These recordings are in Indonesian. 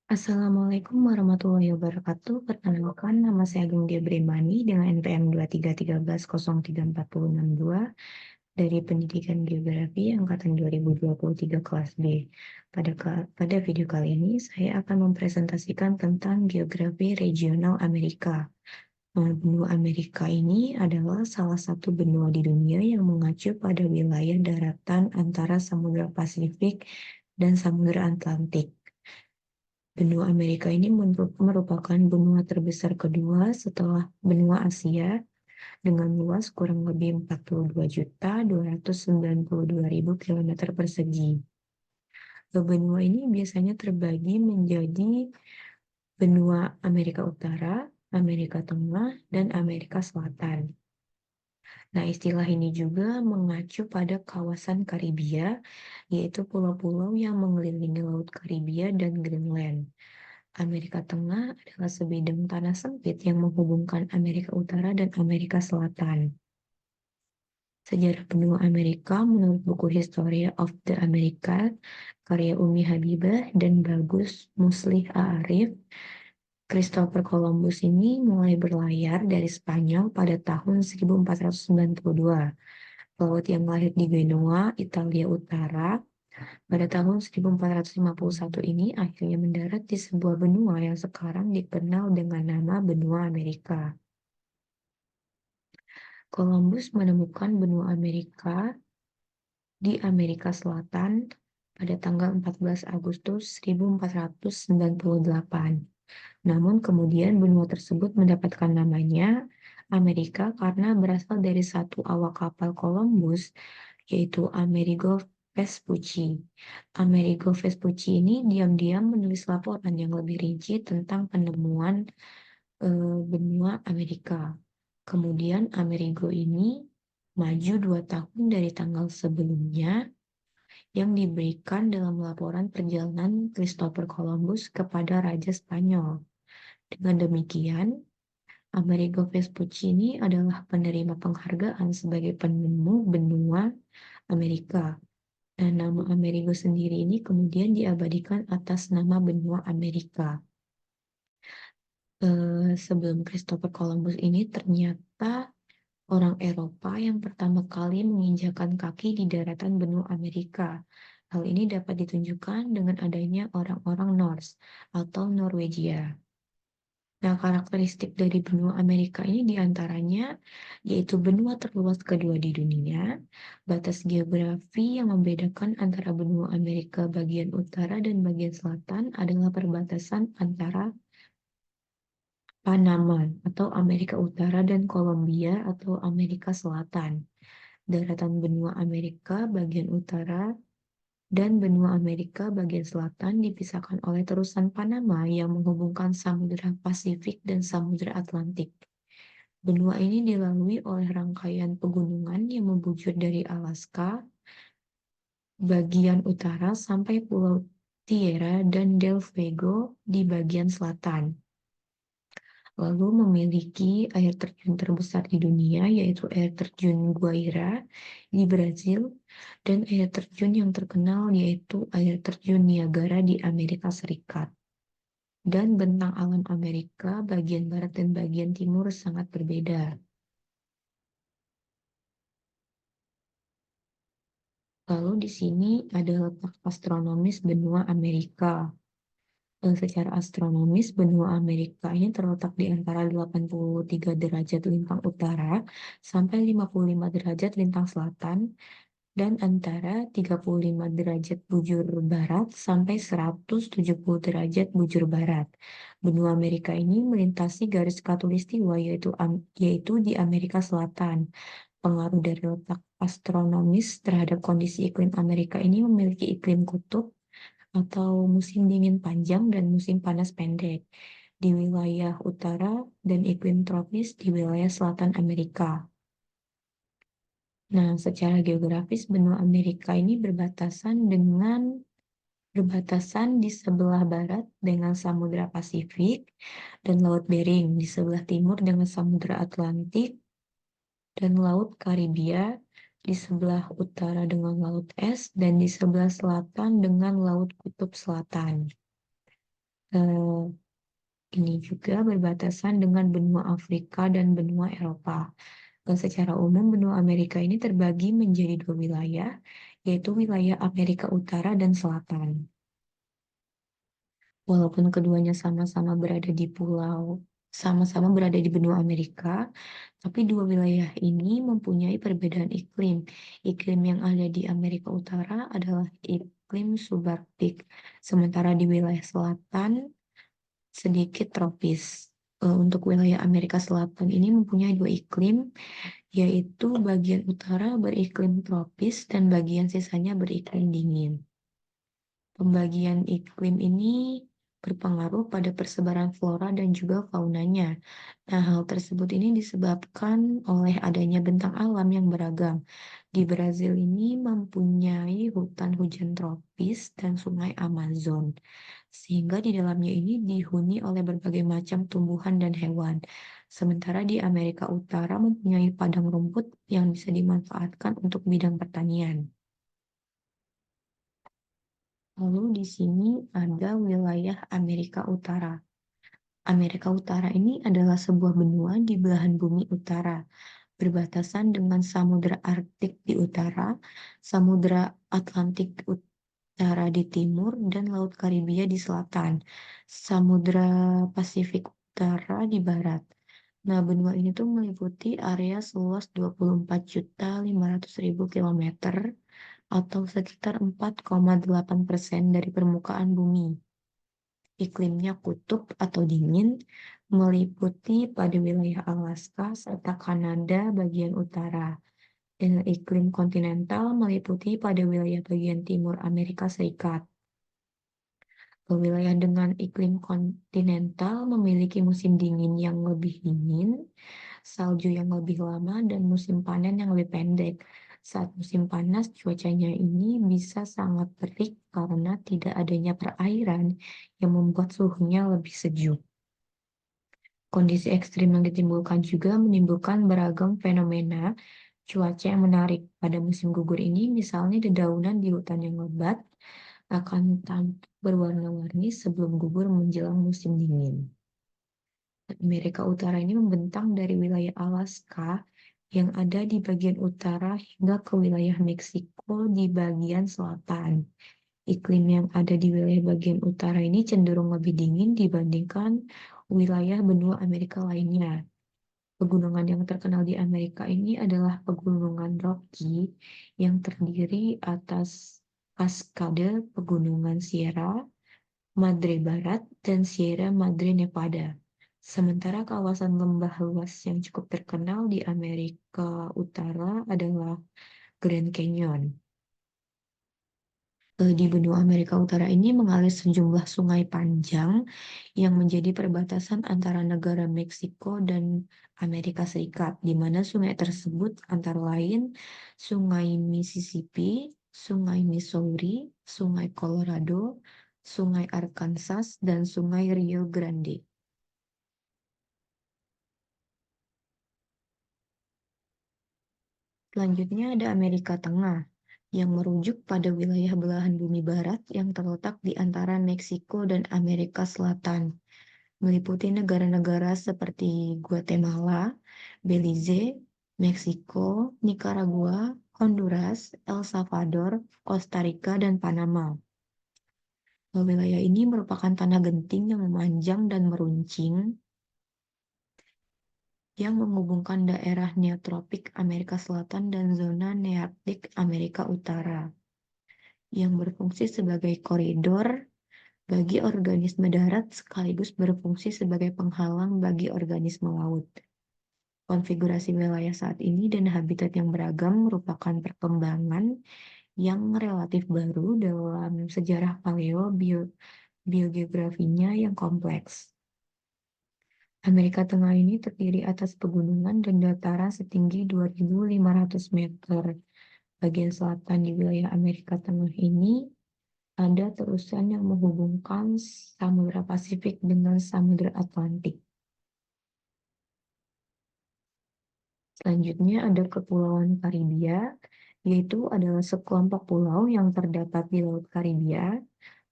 Assalamualaikum warahmatullahi wabarakatuh. Perkenalkan, nama saya Agung Dia Bremani dengan NPM 233130462 dari Pendidikan Geografi Angkatan 2023 kelas B. Pada video kali ini, saya akan mempresentasikan tentang geografi regional Amerika. Benua Amerika ini adalah salah satu benua di dunia yang mengacu pada wilayah daratan antara Samudra Pasifik dan Samudra Atlantik. Benua Amerika ini merupakan benua terbesar kedua setelah benua Asia dengan luas kurang lebih 42.292.000 km persegi. Benua ini biasanya terbagi menjadi benua Amerika Utara, Amerika Tengah, dan Amerika Selatan. Nah, istilah ini juga mengacu pada kawasan Karibia, yaitu pulau-pulau yang mengelilingi Laut Karibia dan Greenland. Amerika Tengah adalah sebidang tanah sempit yang menghubungkan Amerika Utara dan Amerika Selatan. Sejarah benua Amerika menurut buku History of the America, karya Umi Habibah dan Bagus Muslih A'arif, Christopher Columbus ini mulai berlayar dari Spanyol pada tahun 1492. Pelaut yang lahir di Genoa, Italia Utara, pada tahun 1451 ini akhirnya mendarat di sebuah benua yang sekarang dikenal dengan nama benua Amerika. Columbus menemukan benua Amerika di Amerika Selatan pada tanggal 14 Agustus 1498. Namun kemudian benua tersebut mendapatkan namanya Amerika karena berasal dari satu awak kapal Columbus, yaitu Amerigo Vespucci. Amerigo Vespucci ini diam-diam menulis laporan yang lebih rinci tentang penemuan benua Amerika. Kemudian Amerigo ini maju 2 tahun dari tanggal sebelumnya yang diberikan dalam laporan perjalanan Christopher Columbus kepada Raja Spanyol. Dengan demikian, Amerigo Vespucci ini adalah penerima penghargaan sebagai penemu benua Amerika. Dan nama Amerigo sendiri ini kemudian diabadikan atas nama benua Amerika. Sebelum Christopher Columbus ini ternyata orang Eropa yang pertama kali menginjakan kaki di daratan benua Amerika. Hal ini dapat ditunjukkan dengan adanya orang-orang Norse atau Norwegia. Nah, karakteristik dari benua Amerika ini diantaranya yaitu benua terluas kedua di dunia, batas geografi yang membedakan antara benua Amerika bagian utara dan bagian selatan adalah perbatasan antara Panama atau Amerika Utara dan Kolombia atau Amerika Selatan. Daratan benua Amerika bagian utara dan benua Amerika bagian selatan dipisahkan oleh terusan Panama yang menghubungkan Samudra Pasifik dan Samudra Atlantik. Benua ini dilalui oleh rangkaian pegunungan yang membujur dari Alaska bagian utara sampai Pulau Tierra dan Del Fuego di bagian selatan. Lalu memiliki air terjun terbesar di dunia, yaitu air terjun Guaira di Brazil, dan air terjun yang terkenal yaitu air terjun Niagara di Amerika Serikat. Dan bentang alam Amerika bagian barat dan bagian timur sangat berbeda. Lalu di sini ada letak astronomis benua Amerika. Secara astronomis, benua Amerika ini terletak di antara 83 derajat lintang utara sampai 55 derajat lintang selatan dan antara 35 derajat bujur barat sampai 170 derajat bujur barat. Benua Amerika ini melintasi garis khatulistiwa yaitu di Amerika Selatan. Pengaruh dari letak astronomis terhadap kondisi iklim Amerika ini memiliki iklim kutub atau musim dingin panjang dan musim panas pendek di wilayah utara dan iklim tropis di wilayah selatan Amerika. Nah, secara geografis benua Amerika ini berbatasan di sebelah barat dengan Samudra Pasifik dan Laut Bering, di sebelah timur dengan Samudra Atlantik dan Laut Karibia, di sebelah utara dengan Laut Es, dan di sebelah selatan dengan Laut Kutub Selatan. Eh, ini juga berbatasan dengan benua Afrika dan benua Eropa. Dan secara umum, benua Amerika ini terbagi menjadi dua wilayah, yaitu wilayah Amerika Utara dan Selatan. Walaupun keduanya sama-sama berada di benua Amerika, tapi dua wilayah ini mempunyai perbedaan iklim. Iklim yang ada di Amerika Utara adalah iklim subarktik, sementara di wilayah selatan sedikit tropis. Untuk wilayah Amerika Selatan ini mempunyai dua iklim, yaitu bagian utara beriklim tropis dan bagian sisanya beriklim dingin. Pembagian iklim ini berpengaruh pada persebaran flora dan juga faunanya. Nah, hal tersebut ini disebabkan oleh adanya bentang alam yang beragam. Di Brazil ini mempunyai hutan hujan tropis dan sungai Amazon, sehingga di dalamnya ini dihuni oleh berbagai macam tumbuhan dan hewan. Sementara di Amerika Utara mempunyai padang rumput yang bisa dimanfaatkan untuk bidang pertanian. Lalu di sini ada wilayah Amerika Utara. Amerika Utara ini adalah sebuah benua di belahan bumi utara, berbatasan dengan Samudra Arktik di utara, Samudra Atlantik utara di timur, dan Laut Karibia di selatan, Samudra Pasifik utara di barat. Nah, benua ini tuh meliputi area seluas 24.500.000 kilometer atau sekitar 4,8% dari permukaan bumi. Iklimnya kutub atau dingin, meliputi pada wilayah Alaska serta Kanada bagian utara. Dan iklim kontinental meliputi pada wilayah bagian timur Amerika Serikat. Wilayah dengan iklim kontinental memiliki musim dingin yang lebih dingin, salju yang lebih lama, dan musim panen yang lebih pendek. Saat musim panas, cuacanya ini bisa sangat terik karena tidak adanya perairan yang membuat suhunya lebih sejuk. Kondisi ekstrim yang ditimbulkan juga menimbulkan beragam fenomena cuaca yang menarik. Pada musim gugur ini, misalnya dedaunan di hutan yang lebat akan tampak berwarna-warni sebelum gugur menjelang musim dingin. Amerika Utara ini membentang dari wilayah Alaska yang ada di bagian utara hingga ke wilayah Meksiko di bagian selatan. Iklim yang ada di wilayah bagian utara ini cenderung lebih dingin dibandingkan wilayah benua Amerika lainnya. Pegunungan yang terkenal di Amerika ini adalah Pegunungan Rocky yang terdiri atas kaskade Pegunungan Sierra Madre Barat dan Sierra Madre Nevada. Sementara kawasan lembah luas yang cukup terkenal di Amerika Utara adalah Grand Canyon. Di benua Amerika Utara ini mengalir sejumlah sungai panjang yang menjadi perbatasan antara negara Meksiko dan Amerika Serikat, di mana sungai tersebut antara lain Sungai Mississippi, Sungai Missouri, Sungai Colorado, Sungai Arkansas, dan Sungai Rio Grande. Selanjutnya ada Amerika Tengah, yang merujuk pada wilayah belahan bumi barat yang terletak di antara Meksiko dan Amerika Selatan, meliputi negara-negara seperti Guatemala, Belize, Meksiko, Nicaragua, Honduras, El Salvador, Costa Rica, dan Panama. Wilayah ini merupakan tanah genting yang memanjang dan meruncing yang menghubungkan daerah neotropik Amerika Selatan dan zona nearktik Amerika Utara, yang berfungsi sebagai koridor bagi organisme darat sekaligus berfungsi sebagai penghalang bagi organisme laut. Konfigurasi wilayah saat ini dan habitat yang beragam merupakan perkembangan yang relatif baru dalam sejarah biogeografinya yang kompleks. Amerika Tengah ini terdiri atas pegunungan dan dataran setinggi 2.500 meter. Bagian selatan di wilayah Amerika Tengah ini ada terusan yang menghubungkan Samudra Pasifik dengan Samudra Atlantik. Selanjutnya ada Kepulauan Karibia, yaitu adalah sekelompok pulau yang terdapat di Laut Karibia.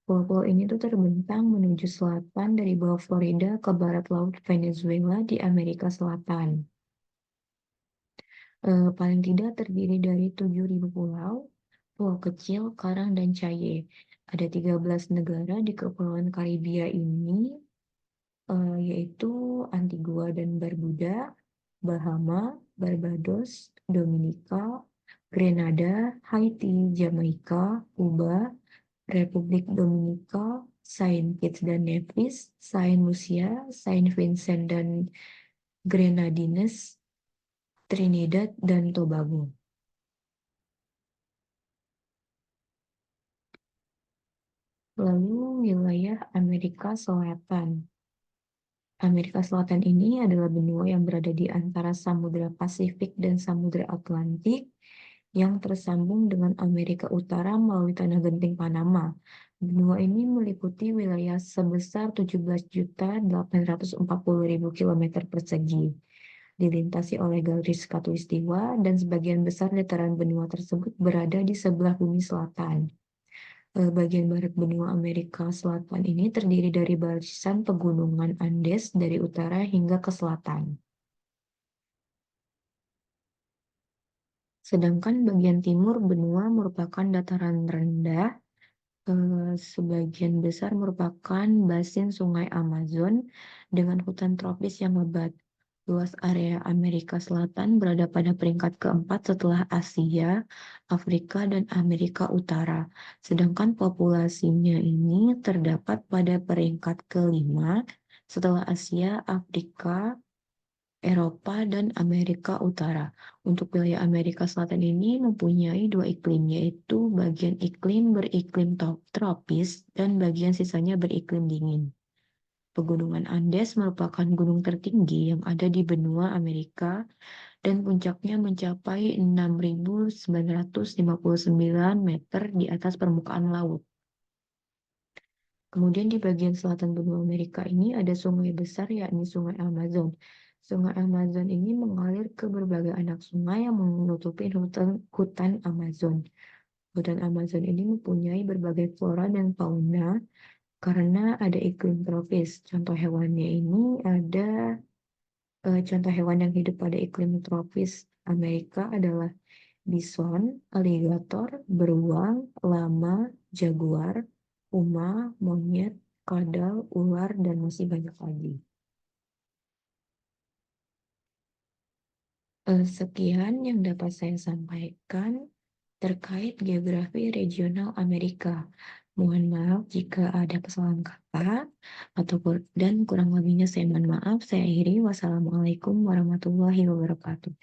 Pulau-pulau ini tuh terbentang menuju selatan dari bawah Florida ke barat laut Venezuela di Amerika Selatan. Paling tidak terdiri dari 7.000 pulau, pulau kecil, karang, dan caye. Ada 13 negara di Kepulauan Karibia ini, yaitu Antigua dan Barbuda, Bahama, Barbados, Dominika, Grenada, Haiti, Jamaika, Kuba, Republik Dominika, Saint Kitts dan Nevis, Saint Lucia, Saint Vincent dan Grenadines, Trinidad, dan Tobago. Lalu wilayah Amerika Selatan. Amerika Selatan ini adalah benua yang berada di antara Samudra Pasifik dan Samudra Atlantik yang tersambung dengan Amerika Utara melalui Tanah Genting Panama. Benua ini meliputi wilayah sebesar 17.840.000 kilometer persegi, dilintasi oleh garis khatulistiwa dan sebagian besar dataran benua tersebut berada di sebelah bumi selatan. Bagian barat benua Amerika Selatan ini terdiri dari barisan pegunungan Andes dari utara hingga ke selatan. Sedangkan bagian timur benua merupakan dataran rendah, sebagian besar merupakan basin Sungai Amazon dengan hutan tropis yang lebat. Luas area Amerika Selatan berada pada peringkat keempat setelah Asia, Afrika, dan Amerika Utara. Sedangkan populasinya ini terdapat pada peringkat kelima setelah Asia, Afrika, Eropa, dan Amerika Utara. Untuk wilayah Amerika Selatan ini mempunyai dua iklim, yaitu bagian iklim beriklim tropis dan bagian sisanya beriklim dingin. Pegunungan Andes merupakan gunung tertinggi yang ada di benua Amerika dan puncaknya mencapai 6.959 meter di atas permukaan laut. Kemudian di bagian selatan benua Amerika ini ada sungai besar yakni Sungai Amazon. Sungai Amazon ini mengalir ke berbagai anak sungai yang menutupi hutan Amazon. Hutan Amazon ini mempunyai berbagai flora dan fauna karena ada iklim tropis. Contoh hewannya ini ada contoh hewan yang hidup pada iklim tropis Amerika adalah bison, aligator, beruang, lama, jaguar, puma, monyet, kadal, ular, dan masih banyak lagi. Sekian yang dapat saya sampaikan terkait geografi regional Amerika. Mohon maaf jika ada kesalahan kata dan kurang lebihnya saya mohon maaf. Saya akhiri. Wassalamualaikum warahmatullahi wabarakatuh.